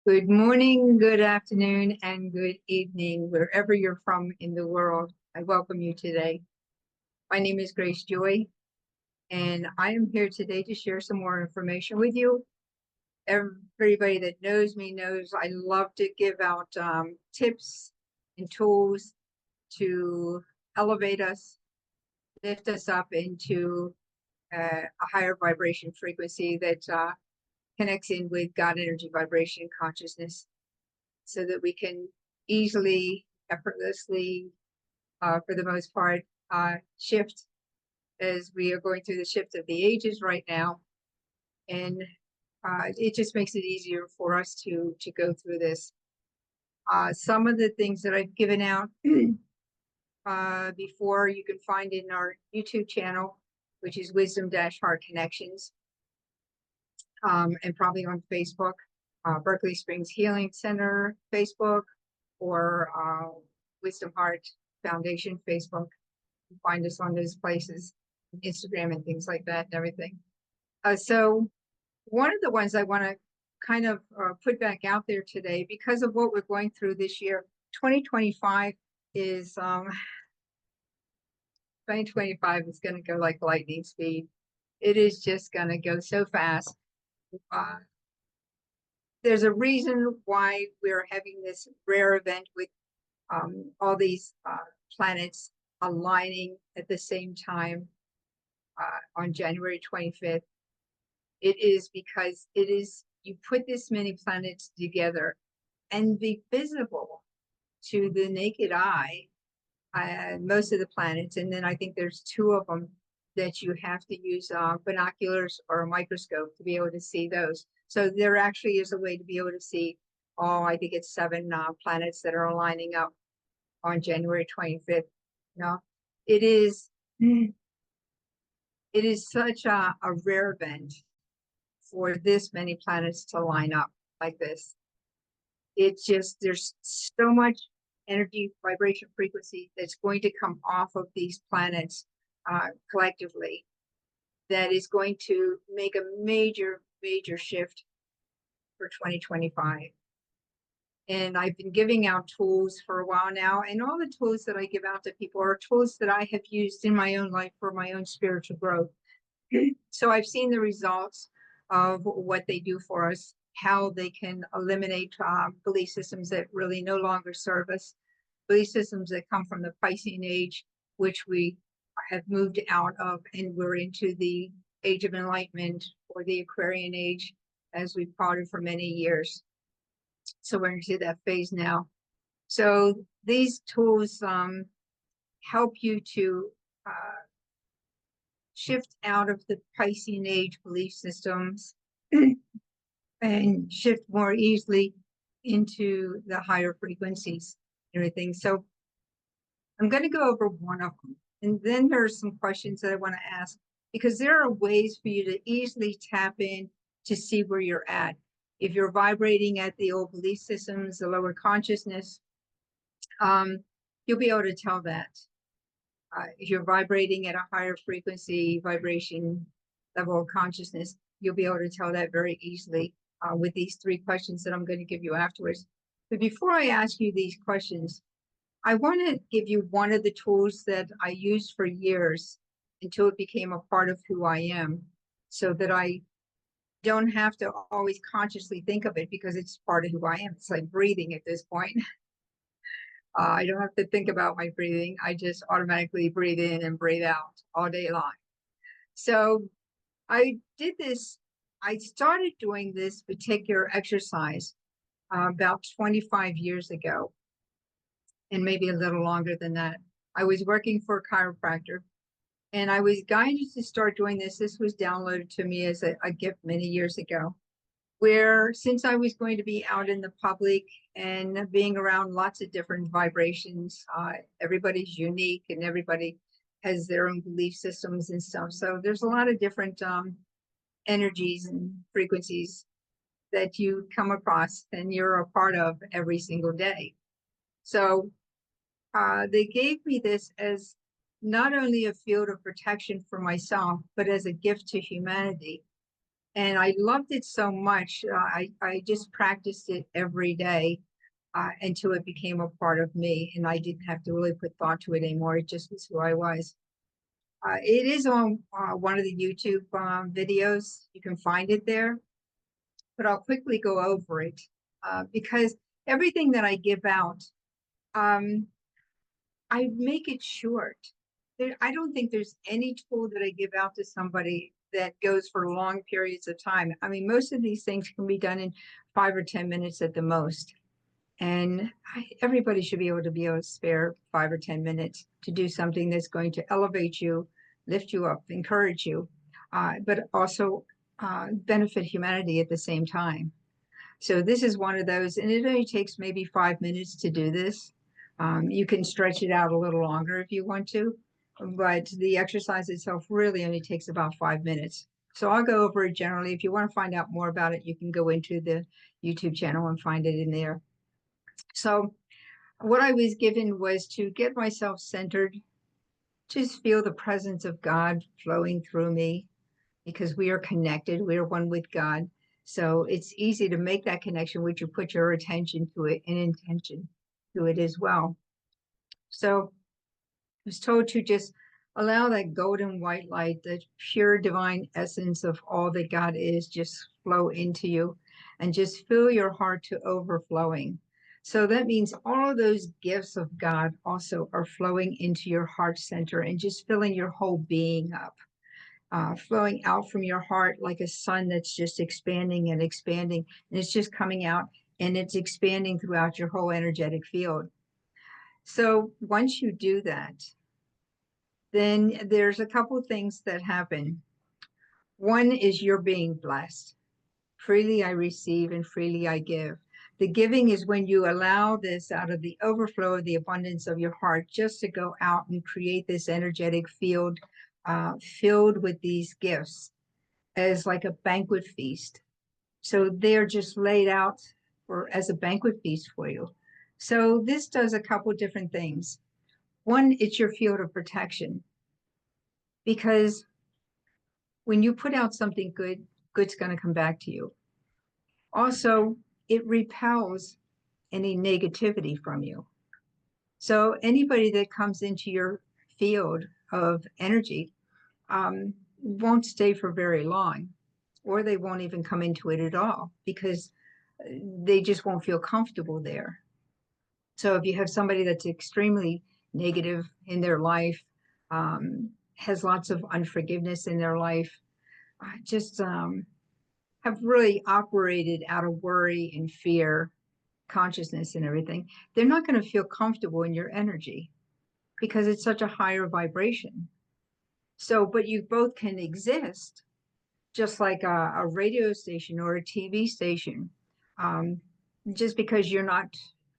Good morning, good afternoon, and good evening, wherever you're from in the world. I welcome you today. My name is Grace Joy, and I am here today to share some more information with you. Everybody that knows me knows I love to give out tips and tools to elevate us, lift us up into a higher vibration frequency that connects in with God energy, vibration, consciousness, so that we can easily, effortlessly, for the most part, shift as we are going through the shift of the ages right now. And it just makes it easier for us to go through this. Some of the things that I've given out before you can find in our YouTube channel, which is Wisdom-Heart Connections, and probably on Facebook. Berkeley Springs Healing Center Facebook, or Wisdom Heart Foundation Facebook. You can find us on those places, Instagram and things like that and everything. So one of the ones I want to kind of put back out there today, because of what we're going through this year, 2025 is 2025 is going to go like lightning speed. It is just going to go so fast. There's a reason why we're having this rare event with all these planets aligning at the same time on January 25th. It is because you put this many planets together and be visible to the naked eye, most of the planets. And then I think there's two of them that you have to use binoculars or a microscope to be able to see those. So there actually is a way to be able to see, I think it's 7 planets that are aligning up on January 25th. It is such a rare event for this many planets to line up like this. It's just, there's so much energy, vibration, frequency that's going to come off of these planets collectively that is going to make a major shift for 2025. And I've been giving out tools for a while now, and all the tools that I give out to people are tools that I have used in my own life for my own spiritual growth. So I've seen the results of what they do for us, how they can eliminate belief systems that really no longer serve us, belief systems that come from the Piscean age, which we have moved out of, and we're into the Age of Enlightenment, or the Aquarian age, as we've called it for many years. So we're into that phase now. So these tools help you to shift out of the Piscean age belief systems and shift more easily into the higher frequencies and everything. So I'm going to go over one of them. And then there are some questions that I want to ask, because there are ways for you to easily tap in to see where you're at. If you're vibrating at the old belief systems, the lower consciousness, you'll be able to tell that. If you're vibrating at a higher frequency, vibration, level of consciousness, you'll be able to tell that very easily with these 3 questions that I'm going to give you afterwards. But before I ask you these questions, I want to give you one of the tools that I used for years until it became a part of who I am, so that I don't have to always consciously think of it, because it's part of who I am. It's like breathing at this point. I don't have to think about my breathing. I just automatically breathe in and breathe out all day long. So I did this. I started doing this particular exercise about 25 years ago, and maybe a little longer than that. I was working for a chiropractor, and I was guided to start doing this. This was downloaded to me as a gift many years ago, where since I was going to be out in the public and being around lots of different vibrations, everybody's unique and everybody has their own belief systems and stuff. So there's a lot of different energies and frequencies that you come across and you're a part of every single day. So they gave me this as not only a field of protection for myself, but as a gift to humanity. And I loved it so much. I just practiced it every day until it became a part of me. And I didn't have to really put thought to it anymore. It just was who I was. It is on one of the YouTube videos. You can find it there, but I'll quickly go over it because everything that I give out, um, I make it short. I don't think there's any tool that I give out to somebody that goes for long periods of time. I mean, most of these things can be done in 5 or 10 minutes at the most. And everybody should be able to spare 5 or 10 minutes to do something that's going to elevate you, lift you up, encourage you, but also benefit humanity at the same time. So this is one of those, and it only takes maybe 5 minutes to do this. You can stretch it out a little longer if you want to, but the exercise itself really only takes about 5 minutes. So I'll go over it generally. If you want to find out more about it, you can go into the YouTube channel and find it in there. So what I was given was to get myself centered, just feel the presence of God flowing through me because we are connected. We are one with God. So it's easy to make that connection, which you put your attention to it and intention to it as well. So I was told to just allow that golden white light, the pure divine essence of all that God is, just flow into you and just fill your heart to overflowing. So that means all of those gifts of God also are flowing into your heart center and just filling your whole being up, flowing out from your heart like a sun that's just expanding and expanding. And it's just coming out and it's expanding throughout your whole energetic field. So once you do that, then there's a couple things that happen. One is you're being blessed. Freely I receive and freely I give. The giving is when you allow this out of the overflow of the abundance of your heart just to go out and create this energetic field filled with these gifts as like a banquet feast. So they're just laid out for as a banquet feast for you. So this does a couple different things. One, it's your field of protection because when you put out something good, good's going to come back to you. Also, it repels any negativity from you. So anybody that comes into your field of energy won't stay for very long, or they won't even come into it at all because they just won't feel comfortable there. So if you have somebody that's extremely negative in their life, has lots of unforgiveness in their life, just have really operated out of worry and fear, consciousness and everything, they're not going to feel comfortable in your energy because it's such a higher vibration. So, but you both can exist just like a radio station or a TV station. Um, just because you're not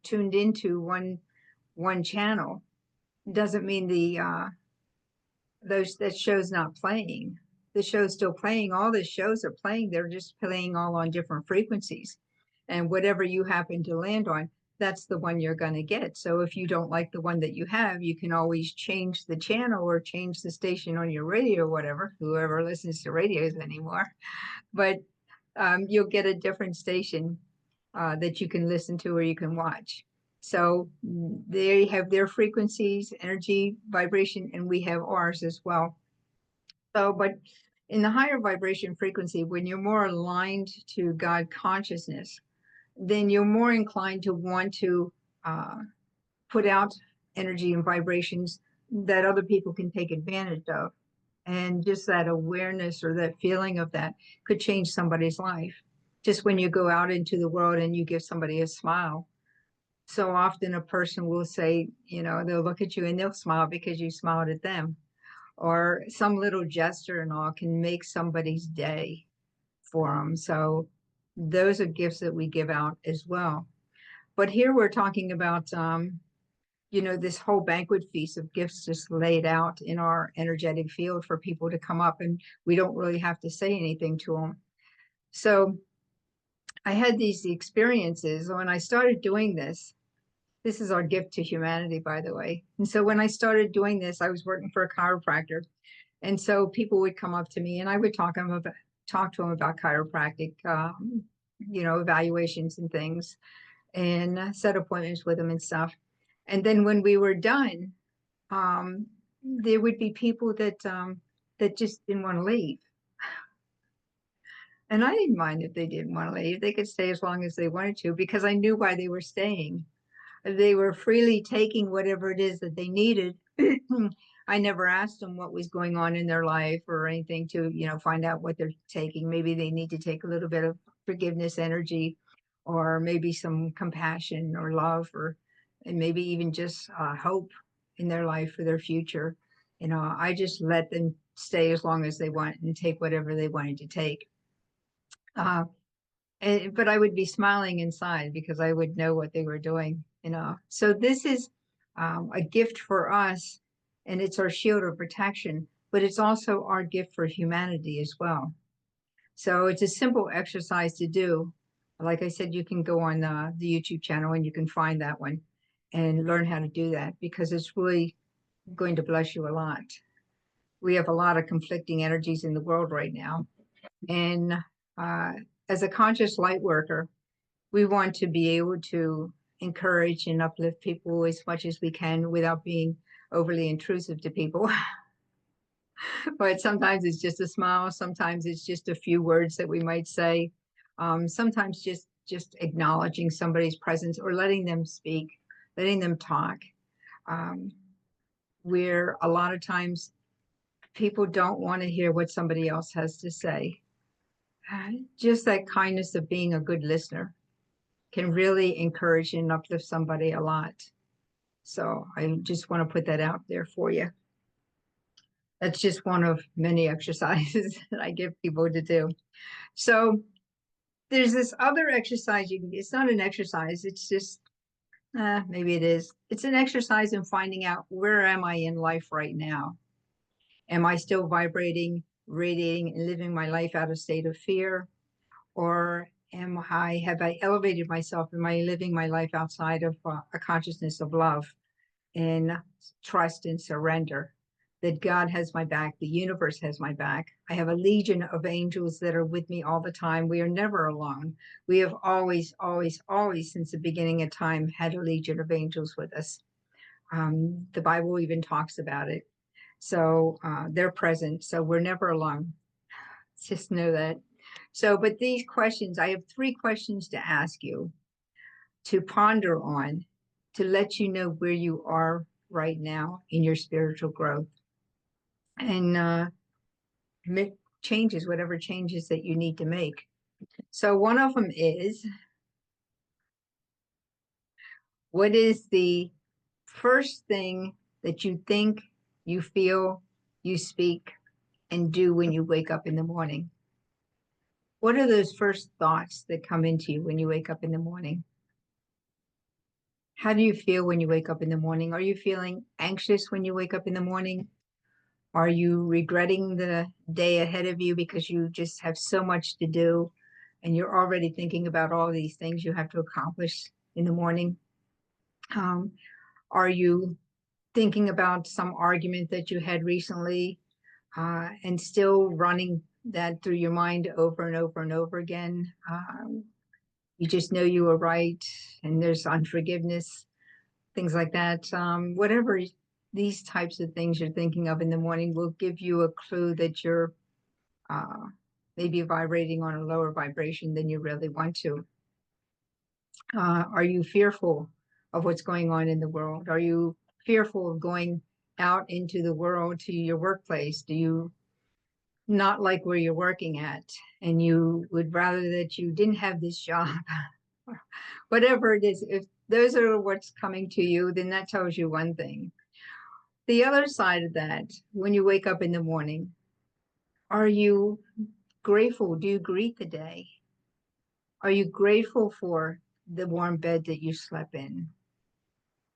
tuned into one channel doesn't mean that show's not playing. The show's still playing. All the shows are playing. They're just playing all on different frequencies. And whatever you happen to land on, that's the one you're going to get. So if you don't like the one that you have, you can always change the channel or change the station on your radio or whatever, whoever listens to radios anymore. But you'll get a different station that you can listen to or you can watch. So they have their frequencies, energy, vibration, and we have ours as well. So, but in the higher vibration frequency, when you're more aligned to God consciousness, then you're more inclined to want to put out energy and vibrations that other people can take advantage of. And just that awareness or that feeling of that could change somebody's life. Just when you go out into the world and you give somebody a smile. So often a person will say, they'll look at you and they'll smile because you smiled at them. Or some little gesture and all can make somebody's day for them. So those are gifts that we give out as well. But here we're talking about, this whole banquet feast of gifts just laid out in our energetic field for people to come up, and we don't really have to say anything to them. So I had these experiences when I started doing this. This is our gift to humanity, by the way. And so when I started doing this, I was working for a chiropractor. And so people would come up to me and I would talk talk to them about chiropractic, evaluations and things, and set appointments with them and stuff. And then when we were done, there would be people that just didn't want to leave. And I didn't mind if they didn't want to leave. They could stay as long as they wanted to because I knew why they were staying. They were freely taking whatever it is that they needed. I never asked them what was going on in their life or anything to, find out what they're taking. Maybe they need to take a little bit of forgiveness energy, or maybe some compassion or love, and maybe even just hope in their life for their future. I just let them stay as long as they want and take whatever they wanted to take. But I would be smiling inside because I would know what they were doing. So this is a gift for us, and it's our shield of protection, but it's also our gift for humanity as well. So it's a simple exercise to do. Like I said, you can go on the YouTube channel and you can find that one and learn how to do that, because it's really going to bless you a lot. We have a lot of conflicting energies in the world right now. And as a conscious light worker, we want to be able to encourage and uplift people as much as we can without being overly intrusive to people. But sometimes it's just a smile. Sometimes it's just a few words that we might say. Sometimes just acknowledging somebody's presence or letting them speak, letting them talk. Where a lot of times people don't want to hear what somebody else has to say. Just that kindness of being a good listener can really encourage and uplift somebody a lot. So I just want to put that out there for you. That's just one of many exercises that I give people to do. So there's this other exercise you can, it's not an exercise, it's just, maybe it is. It's an exercise in finding out, where am I in life right now? Am I still vibrating, radiating, and living my life out of state of fear? Or have I elevated myself? Am I living my life outside of a consciousness of love and trust and surrender? That God has my back, the universe has my back. I have a legion of angels that are with me all the time. We are never alone. We have always, always, always, since the beginning of time, had a legion of angels with us. The Bible even talks about it. So they're present. So we're never alone. Just know that. So, but these questions, I have 3 questions to ask you to ponder on, to let you know where you are right now in your spiritual growth, and make changes, whatever changes that you need to make. So one of them is, what is the first thing that you think, you feel, you speak, and do when you wake up in the morning? What are those first thoughts that come into you when you wake up in the morning? How do you feel when you wake up in the morning? Are you feeling anxious when you wake up in the morning? Are you regretting the day ahead of you because you just have so much to do and you're already thinking about all these things you have to accomplish in the morning? Are you thinking about some argument that you had recently and still running that through your mind over and over and over again? You just know you were right and there's unforgiveness, things like that. Whatever these types of things you're thinking of in the morning will give you a clue that you're maybe vibrating on a lower vibration than you really want to. Are you fearful of what's going on in the world? Are you fearful of going out into the world to your workplace? Do you not like where you're working at and you would rather that you didn't have this job? Whatever it is, if those are what's coming to you, then that tells you one thing. The other side of that, when you wake up in the morning, are you grateful? Do you greet the day? Are you grateful for the warm bed that you slept in?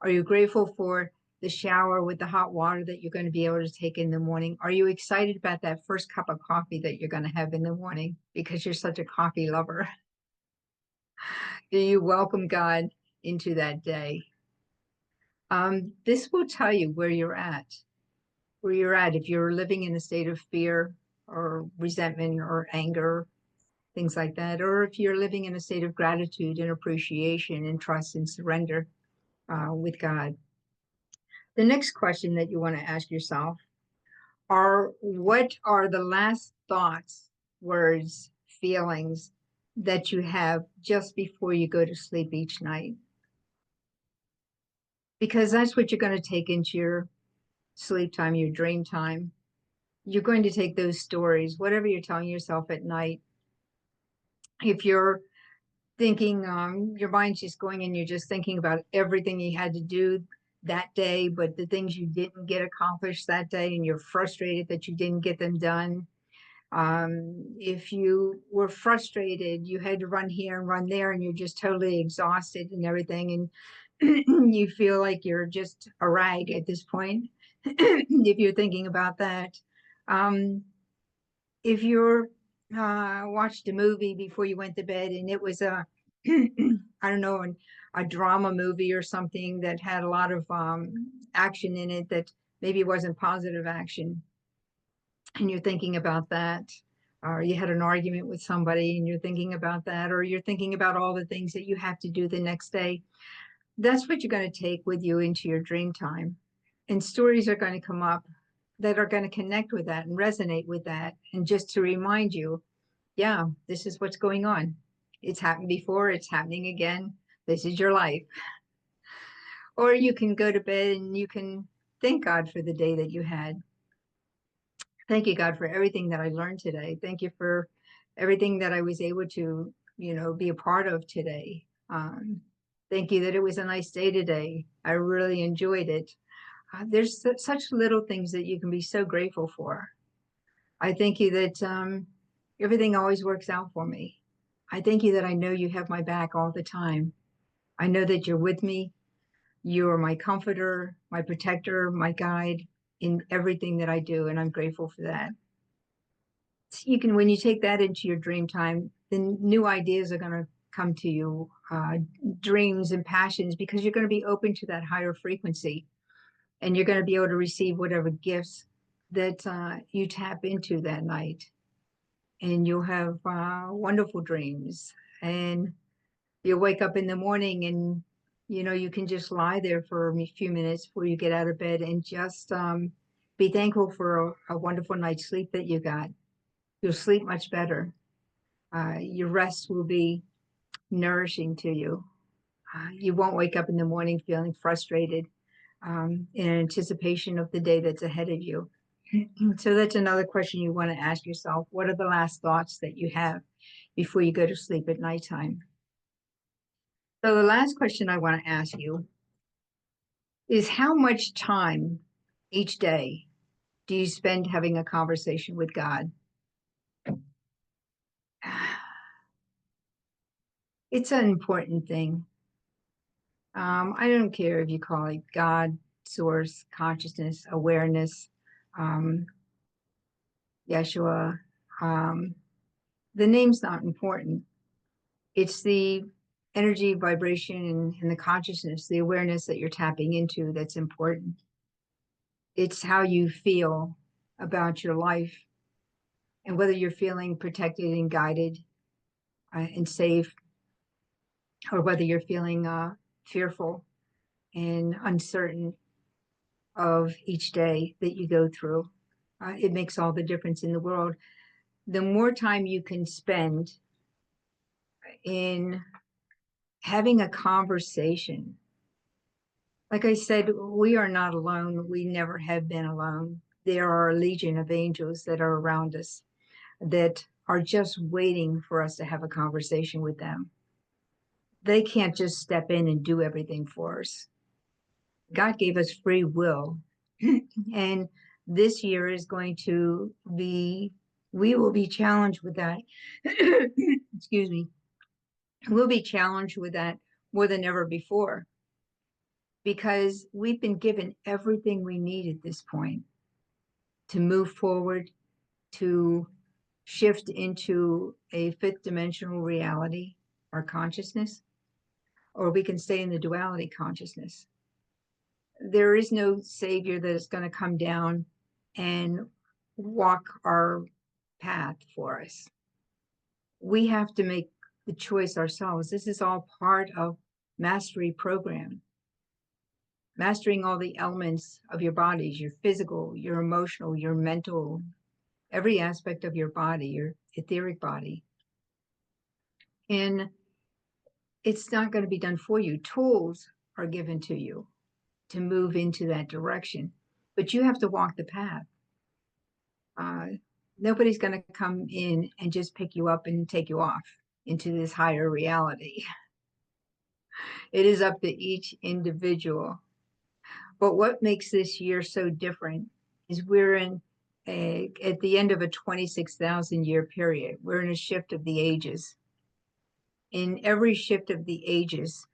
Are you grateful for the shower with the hot water that you're going to be able to take in the morning? Are you excited about that first cup of coffee that you're going to have in the morning because you're such a coffee lover? Do you welcome God into that day? This will tell you where you're at. Where you're at. If you're living in a state of fear, or resentment or anger, things like that. Or if you're living in a state of gratitude and appreciation and trust and surrender with God. The next question that you want to ask yourself are, what are the last thoughts, words, feelings that you have just before you go to sleep each night? Because that's what you're going to take into your sleep time, your dream time. You're going to take those stories, whatever you're telling yourself at night. If you're thinking, your mind's just going and you're just thinking about everything you had to do that day, but the things you didn't get accomplished that day, and you're frustrated that you didn't get them done. If you were frustrated, you had to run here and run there, and you're just totally exhausted and everything, and you feel like you're just a rag at this point, if you're thinking about that. If you're watched a movie before you went to bed and it was a I don't know, a drama movie or something that had a lot of action in it that maybe wasn't positive action, and you're thinking about that, or you had an argument with somebody and you're thinking about that, or you're thinking about all the things that you have to do the next day, that's what you're going to take with you into your dream time. And stories are going to come up that are going to connect with that and resonate with that. And just to remind you, yeah, this is what's going on. It's happened before, it's happening again. This is your life. Or you can go to bed and you can thank God for the day that you had. Thank you, God, for everything that I learned today. Thank you for everything that I was able to, be a part of today. Thank you that it was a nice day today. I really enjoyed it. There's such little things that you can be so grateful for. I thank you that everything always works out for me. I thank you that I know you have my back all the time. I know that you're with me. You are my comforter, my protector, my guide in everything that I do, and I'm grateful for that. You can, when you take that into your dream time, then new ideas are going to come to you, dreams and passions, because you're going to be open to that higher frequency, and you're going to be able to receive whatever gifts that you tap into that night. And you'll have wonderful dreams, and you'll wake up in the morning and you can just lie there for a few minutes before you get out of bed and just be thankful for a wonderful night's sleep that you got. You'll sleep much better. Your rest will be nourishing to you. You won't wake up in the morning feeling frustrated in anticipation of the day that's ahead of you. So that's another question you want to ask yourself. What are the last thoughts that you have before you go to sleep at nighttime? So the last question I want to ask you is, how much time each day do you spend having a conversation with God? It's an important thing. I don't care if you call it God, source, consciousness, awareness, um, Yeshua. Um, the name's not important. It's the energy, vibration, and the consciousness, the awareness that you're tapping into that's important. It's how you feel about your life and whether you're feeling protected and guided and safe, or whether you're feeling fearful and uncertain of each day that you go through. It makes all the difference in the world. The more time you can spend in having a conversation, like I said, we are not alone. We never have been alone. There are a legion of angels that are around us that are just waiting for us to have a conversation with them. They can't just step in and do everything for us. God gave us free will. And this year is going to be, we will be challenged with that. Excuse me. We'll be challenged with that more than ever before, because we've been given everything we need at this point to move forward, to shift into a fifth dimensional reality, our consciousness, or we can stay in the duality consciousness. There is no savior that is going to come down and walk our path for us. We have to make the choice ourselves. This is all part of mastery program. Mastering all the elements of your bodies, your physical, your emotional, your mental, every aspect of your body, your etheric body. And it's not going to be done for you. Tools are given to you to move into that direction, but you have to walk the path. Nobody's going to come in and just pick you up and take you off into this higher reality. It is up to each individual. But what makes this year so different is we're at the end of a 26,000 year period. We're in a shift of the ages. In every shift of the ages,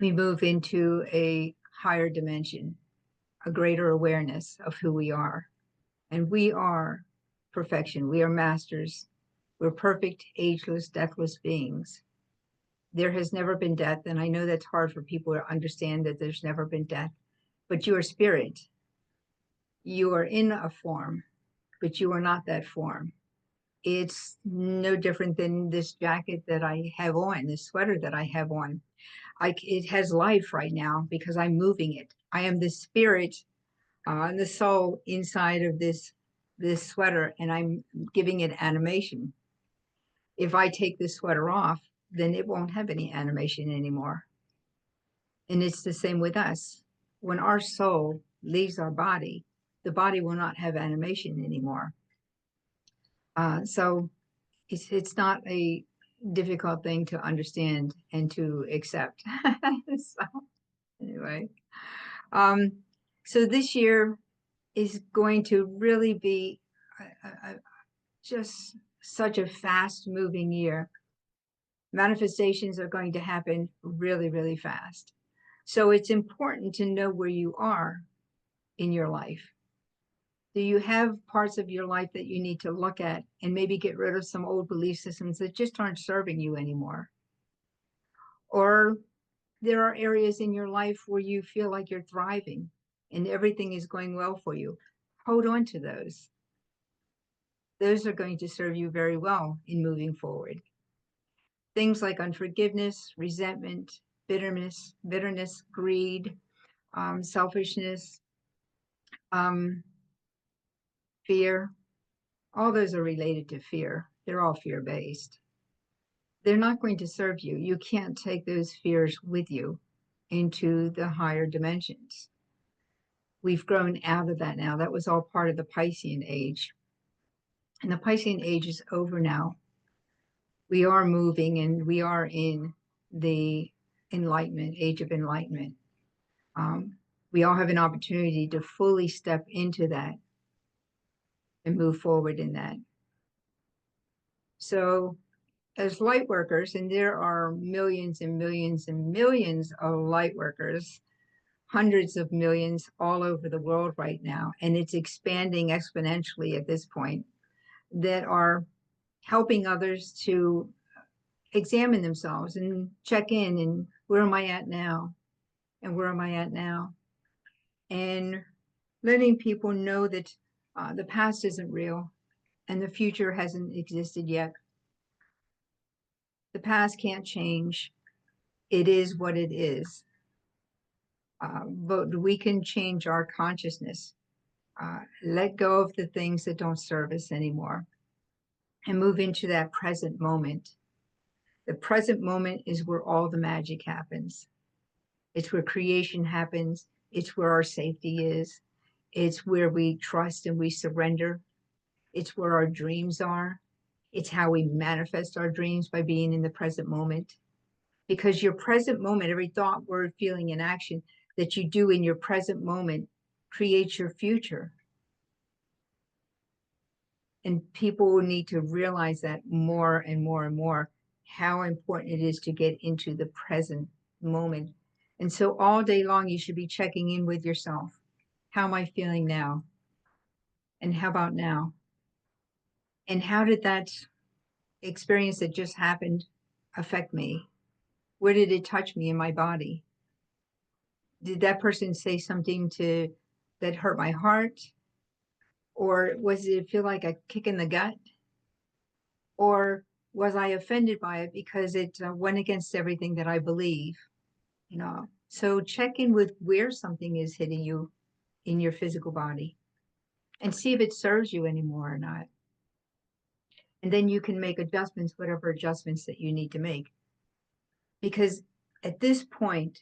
we move into a higher dimension, a greater awareness of who we are. And we are perfection. We are masters. We're perfect, ageless, deathless beings. There has never been death. And I know that's hard for people to understand that there's never been death, but you are spirit. You are in a form, but you are not that form. It's no different than this jacket that I have on, this sweater that I have on. It has life right now because I'm moving it. I am the spirit, the soul inside of this sweater, and I'm giving it animation. If I take this sweater off, then it won't have any animation anymore. And it's the same with us. When our soul leaves our body, the body will not have animation anymore. So it's not a difficult thing to understand and to accept. So anyway, so this year is going to really be just such a fast moving year. Manifestations are going to happen really, really fast. So it's important to know where you are in your life. Do you have parts of your life that you need to look at and maybe get rid of some old belief systems that just aren't serving you anymore? Or there are areas in your life where you feel like you're thriving and everything is going well for you. Hold on to those. Those are going to serve you very well in moving forward. Things like unforgiveness, resentment, bitterness, greed, selfishness, fear, all those are related to fear. They're all fear-based. They're not going to serve you. You can't take those fears with you into the higher dimensions. We've grown out of that now. That was all part of the Piscean age. And the Piscean age is over now. We are moving and we are in the Enlightenment, Age of Enlightenment. We all have an opportunity to fully step into that and move forward in that. So as light workers, and there are millions and millions and millions of light workers, hundreds of millions all over the world right now, and it's expanding exponentially at this point, that are helping others to examine themselves and check in and where am I at now? And where am I at now? And letting people know that the past isn't real and the future hasn't existed yet. The past can't change. It is what it is. But we can change our consciousness, let go of the things that don't serve us anymore, and move into that present moment. The present moment is where all the magic happens. It's where creation happens. It's where our safety is. It's where we trust and we surrender. It's where our dreams are. It's how we manifest our dreams, by being in the present moment. Because your present moment, every thought, word, feeling, and action that you do in your present moment creates your future. And people will need to realize that more and more and more, how important it is to get into the present moment. And so all day long, you should be checking in with yourself. How am I feeling now? And how about now? And how did that experience that just happened affect me? Where did it touch me in my body? Did that person say something that hurt my heart? Or was it feel like a kick in the gut? Or was I offended by it because it went against everything that I believe? You know, so check in with where something is hitting you in your physical body and see if it serves you anymore or not. And then you can make adjustments, whatever adjustments that you need to make. Because at this point,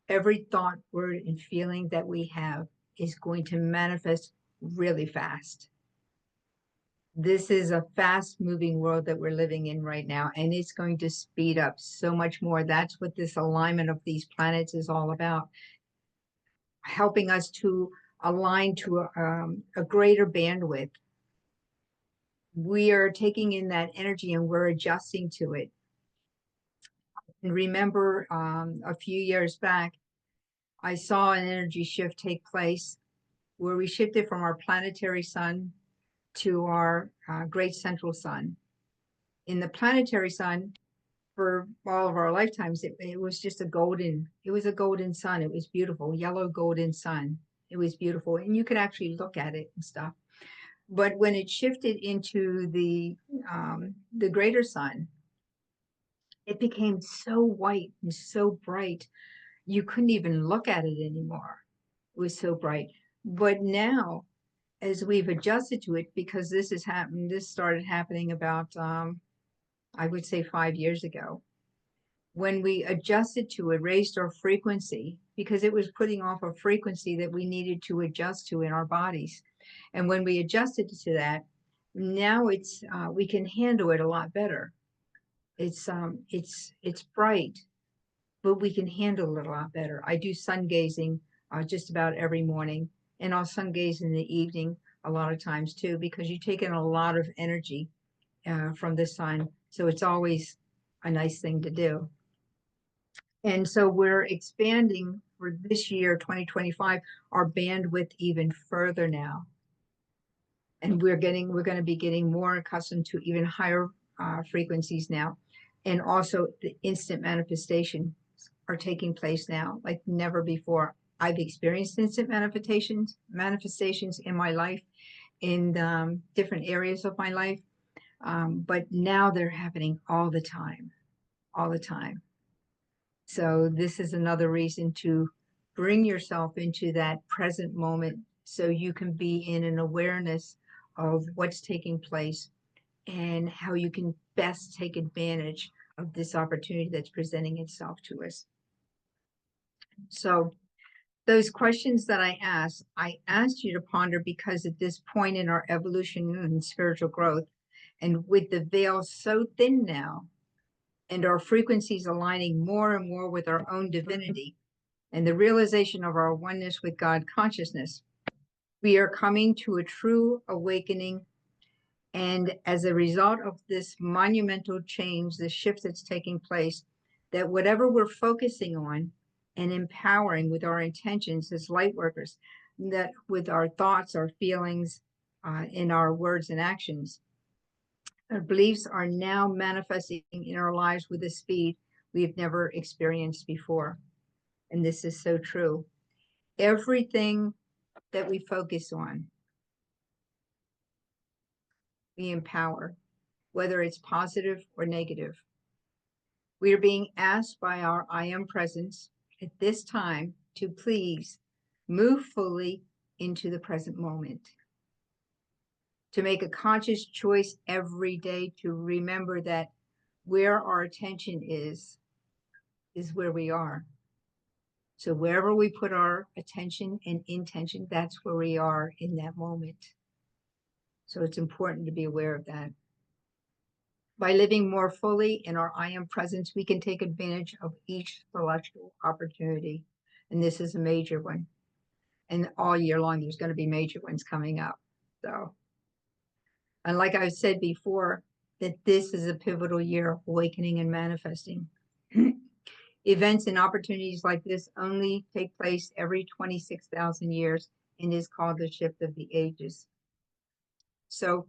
every thought, word, and feeling that we have is going to manifest really fast. This is a fast moving world that we're living in right now, and it's going to speed up so much more. That's what this alignment of these planets is all about, helping us to align to a greater bandwidth. We are taking in that energy and we're adjusting to it. And remember, a few years back, I saw an energy shift take place where we shifted from our planetary sun to our great central sun. In the planetary sun, for all of our lifetimes, it was just a golden, it was a golden sun. It was beautiful, yellow golden sun. It was beautiful. And you could actually look at it and stuff. But when it shifted into the greater sun, it became so white and so bright, you couldn't even look at it anymore. It was so bright. But now, as we've adjusted to it, because this started happening about, I would say 5 years ago, when we adjusted to it, raised our frequency, because it was putting off a frequency that we needed to adjust to in our bodies. And when we adjusted to that, now we can handle it a lot better. It's bright, but we can handle it a lot better. I do sun gazing just about every morning, and I'll sun gaze in the evening a lot of times too, because you take in a lot of energy from the sun. So it's always a nice thing to do. And so we're expanding for this year, 2025, our bandwidth even further now. And we're going to be getting more accustomed to even higher frequencies now. And also the instant manifestations are taking place now like never before. I've experienced instant manifestations in my life, in different areas of my life. But now they're happening all the time, all the time. So this is another reason to bring yourself into that present moment so you can be in an awareness of what's taking place and how you can best take advantage of this opportunity that's presenting itself to us. So those questions that I asked you to ponder because at this point in our evolution and spiritual growth, and with the veil so thin now, and our frequencies aligning more and more with our own divinity, and the realization of our oneness with God consciousness, we are coming to a true awakening. And as a result of this monumental change, the shift that's taking place, that whatever we're focusing on and empowering with our intentions as light workers, that with our thoughts, our feelings, in our words and actions, our beliefs are now manifesting in our lives with a speed we've never experienced before. And this is so true. Everything that we focus on, we empower, whether it's positive or negative. We are being asked by our I am presence at this time to please move fully into the present moment, to make a conscious choice every day to remember that where our attention is where we are. So wherever we put our attention and intention, that's where we are in that moment. So it's important to be aware of that. By living more fully in our I am presence, we can take advantage of each celestial opportunity. And this is a major one. And all year long, there's going to be major ones coming up. So, and like I said before, that this is a pivotal year of awakening and manifesting. Events and opportunities like this only take place every 26,000 years and is called the shift of the ages. So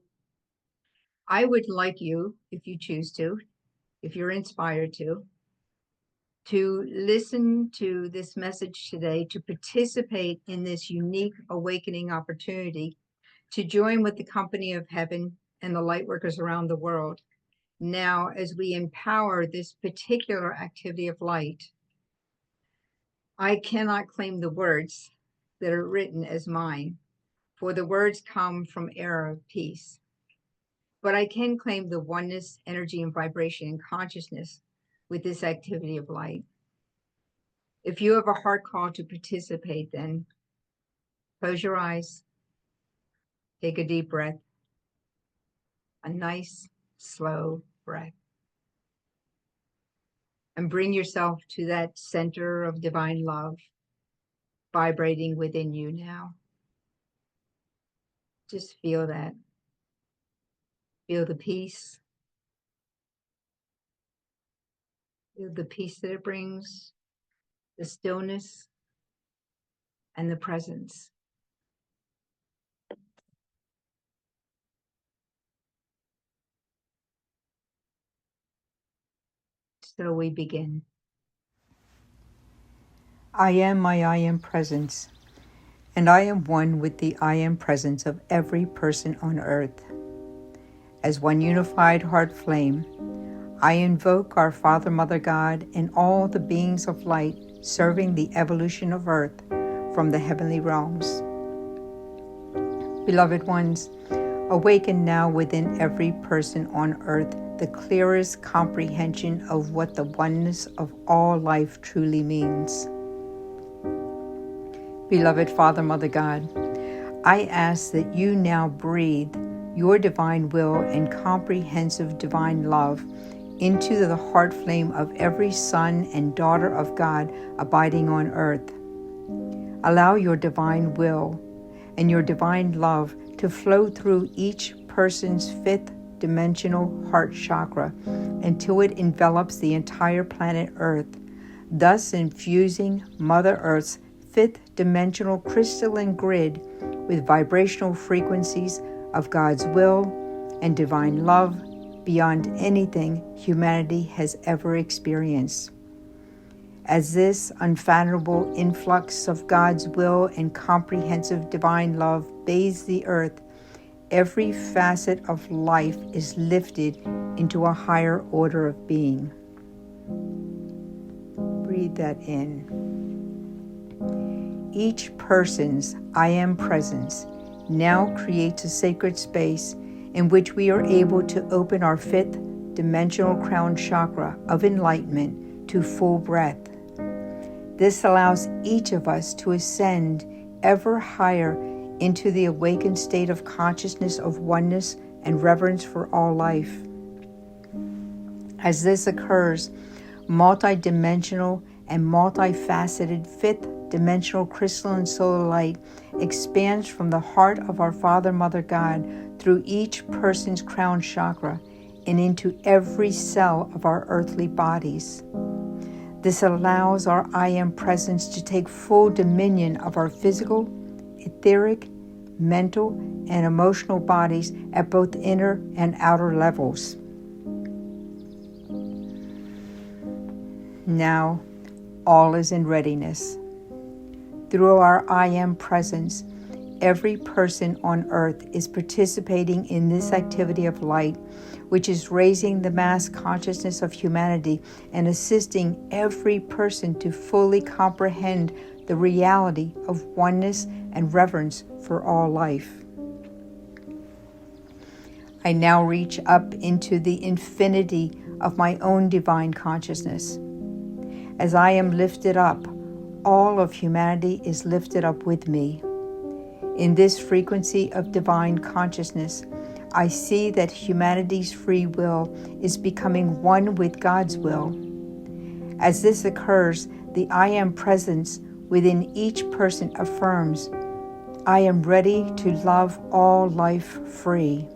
I would like you, if you choose to, if you're inspired to listen to this message today, to participate in this unique awakening opportunity, to join with the company of heaven and the light workers around the world. Now, as we empower this particular activity of light, I cannot claim the words that are written as mine, for the words come from air of peace. But I can claim the oneness, energy, and vibration and consciousness with this activity of light. If you have a heart call to participate, then close your eyes, take a deep breath, a nice, slow breath, and bring yourself to that center of divine love vibrating within you now. Just feel that. Feel the peace. Feel the peace that it brings, the stillness, and the presence. So we begin. I am my I am presence, and I am one with the I am presence of every person on earth. As one unified heart flame, I invoke our Father, Mother God, and all the beings of light serving the evolution of earth from the heavenly realms. Beloved ones, awaken now within every person on earth the clearest comprehension of what the oneness of all life truly means. Beloved Father, Mother God, I ask that you now breathe your divine will and comprehensive divine love into the heart flame of every son and daughter of God abiding on earth. Allow your divine will and your divine love to flow through each person's fifth dimensional heart chakra until it envelops the entire planet Earth, thus infusing Mother Earth's fifth dimensional crystalline grid with vibrational frequencies of God's will and divine love beyond anything humanity has ever experienced. As this unfathomable influx of God's will and comprehensive divine love bathes the earth, every facet of life is lifted into a higher order of being. Breathe that in. Each person's I am presence now creates a sacred space in which we are able to open our fifth dimensional crown chakra of enlightenment to full breadth. This allows each of us to ascend ever higher into the awakened state of consciousness of oneness and reverence for all life. As this occurs, multidimensional and multifaceted fifth dimensional crystalline solar light expands from the heart of our Father, Mother God through each person's crown chakra and into every cell of our earthly bodies. This allows our I am presence to take full dominion of our physical, etheric, mental, and emotional bodies at both inner and outer levels. Now, all is in readiness. Through our I am presence, every person on earth is participating in this activity of light, which is raising the mass consciousness of humanity and assisting every person to fully comprehend the reality of oneness and reverence for all life. I now reach up into the infinity of my own divine consciousness. As I am lifted up, all of humanity is lifted up with me. In this frequency of divine consciousness, I see that humanity's free will is becoming one with God's will. As this occurs, the I am presence within each person affirms, I am ready to love all life free.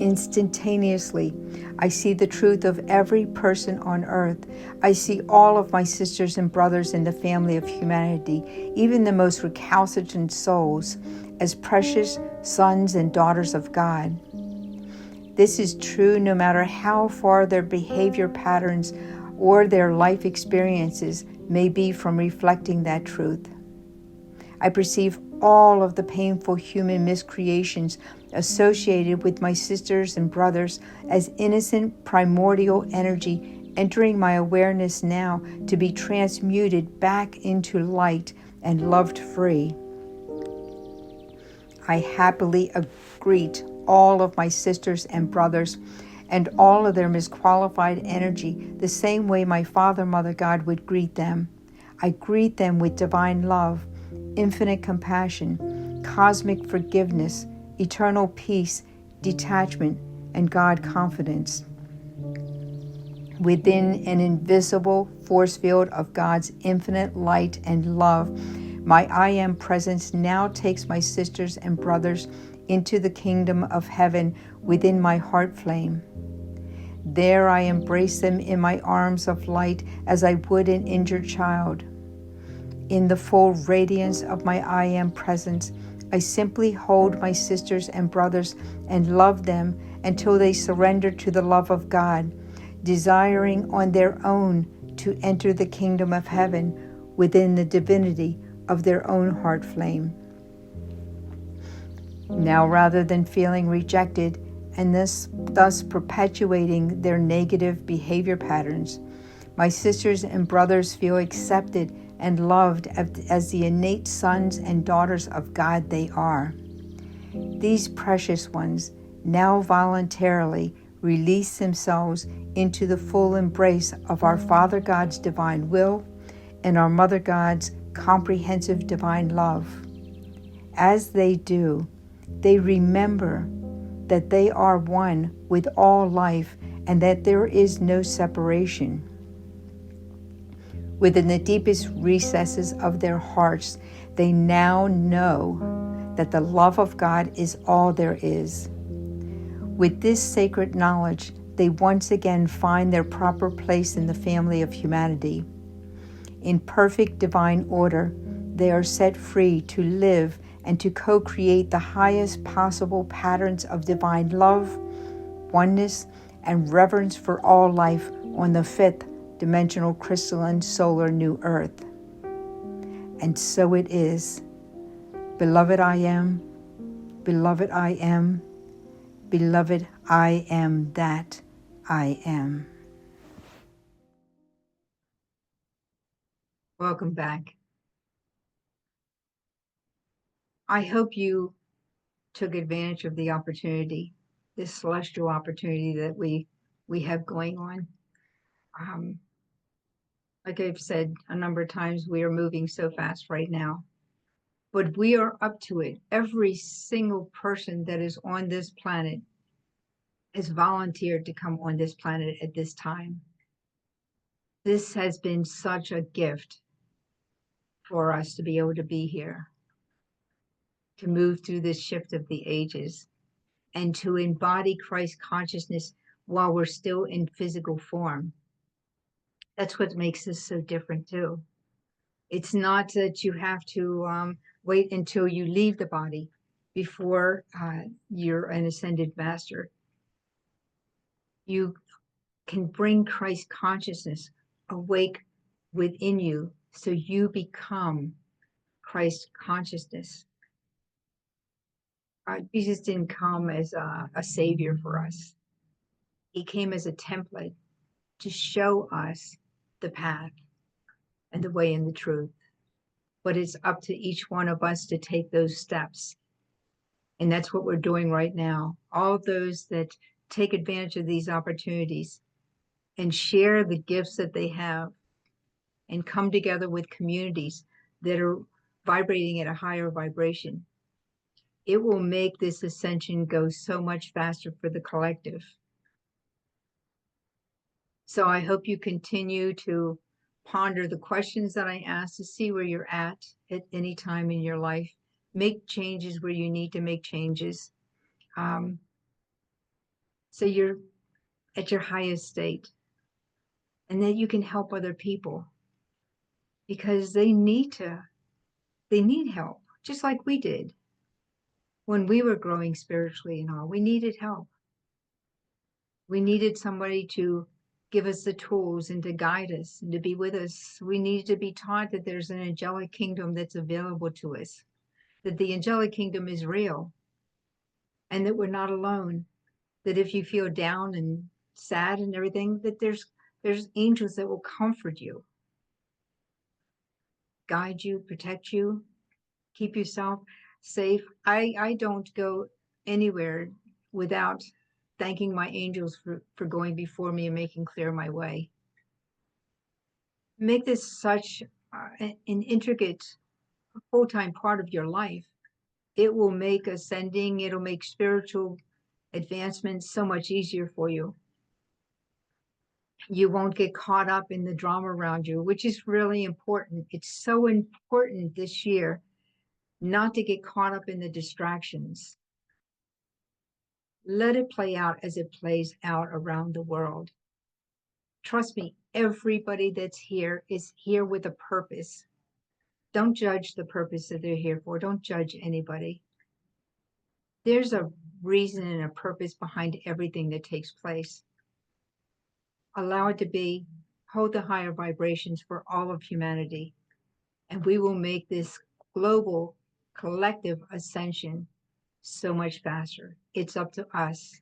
Instantaneously, I see the truth of every person on earth. I see all of my sisters and brothers in the family of humanity, even the most recalcitrant souls, as precious sons and daughters of God. This is true no matter how far their behavior patterns or their life experiences may be from reflecting that truth. I perceive all of the painful human miscreations associated with my sisters and brothers as innocent primordial energy entering my awareness now to be transmuted back into light and loved free. I happily greet all of my sisters and brothers and all of their misqualified energy the same way my Father, Mother God would greet them. I greet them with divine love, infinite compassion, cosmic forgiveness, eternal peace, detachment, and God confidence. Within an invisible force field of God's infinite light and love, my I Am presence now takes my sisters and brothers into the kingdom of heaven within my heart flame. There I embrace them in my arms of light as I would an injured child. In the full radiance of my I Am presence, I simply hold my sisters and brothers and love them until they surrender to the love of God, desiring on their own to enter the kingdom of heaven within the divinity of their own heart flame. Now, rather than feeling rejected and thus perpetuating their negative behavior patterns, my sisters and brothers feel accepted and loved as the innate sons and daughters of God they are. These precious ones now voluntarily release themselves into the full embrace of our Father God's divine will and our Mother God's comprehensive divine love. As they do, they remember that they are one with all life and that there is no separation. Within the deepest recesses of their hearts, they now know that the love of God is all there is. With this sacred knowledge, they once again find their proper place in the family of humanity. In perfect divine order, they are set free to live and to co-create the highest possible patterns of divine love, oneness, and reverence for all life on the fifth dimensional crystalline solar new earth. And so it is. Beloved I am, beloved I am, beloved I am that I am. Welcome back. I hope you took advantage of the opportunity, this celestial opportunity that we have going on. Like I've said a number of times, we are moving so fast right now, but we are up to it. Every single person that is on this planet has volunteered to come on this planet at this time. This has been such a gift for us to be able to be here, to move through this shift of the ages, and to embody Christ consciousness while we're still in physical form. That's what makes this so different too. It's not that you have to wait until you leave the body before you're an ascended master. You can bring Christ consciousness awake within you so you become Christ consciousness. Jesus didn't come as a savior for us. He came as a template to show us the path and the way and the truth. But it's up to each one of us to take those steps. And that's what we're doing right now. All those that take advantage of these opportunities and share the gifts that they have and come together with communities that are vibrating at a higher vibration, it will make this ascension go so much faster for the collective. So I hope you continue to ponder the questions that I asked to see where you're at any time in your life. Make changes where you need to make changes. So you're at your highest state. And then you can help other people because they need help, just like we did when we were growing spiritually and all. We needed help. We needed somebody to give us the tools and to guide us and to be with us. We need to be taught that there's an angelic kingdom that's available to us, that the angelic kingdom is real, and that we're not alone, that if you feel down and sad and everything, that there's angels that will comfort you, guide you, protect you, keep yourself safe. I don't go anywhere without thanking my angels for going before me and making clear my way. Make this such an intricate full-time part of your life. It will make ascending, it'll make spiritual advancements so much easier for you. You won't get caught up in the drama around you, which is really important. It's so important this year not to get caught up in the distractions. Let it play out as it plays out around the world. Trust me, everybody that's here is here with a purpose. Don't judge the purpose that they're here for. Don't judge anybody. There's a reason and a purpose behind everything that takes place. Allow it to be. Hold the higher vibrations for all of humanity. And we will make this global collective ascension so much faster. It's up to us.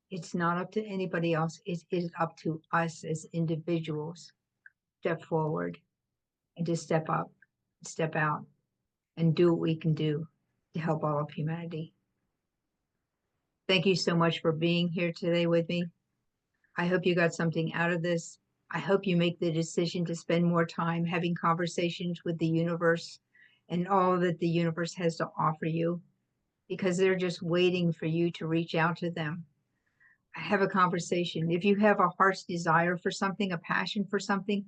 It's not up to anybody else. It is up to us as individuals. Step forward and to step up, step out, and do what we can do to help all of humanity. Thank you so much for being here today with me. I hope you got something out of this. I hope you make the decision to spend more time having conversations with the universe and all that the universe has to offer you, because they're just waiting for you to reach out to them. Have a conversation. If you have a heart's desire for something, a passion for something,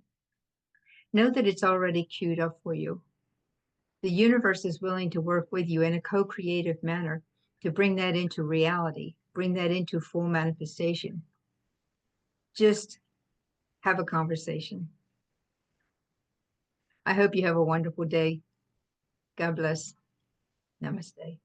know that it's already queued up for you. The universe is willing to work with you in a co-creative manner to bring that into reality, bring that into full manifestation. Just have a conversation. I hope you have a wonderful day. God bless. Namaste.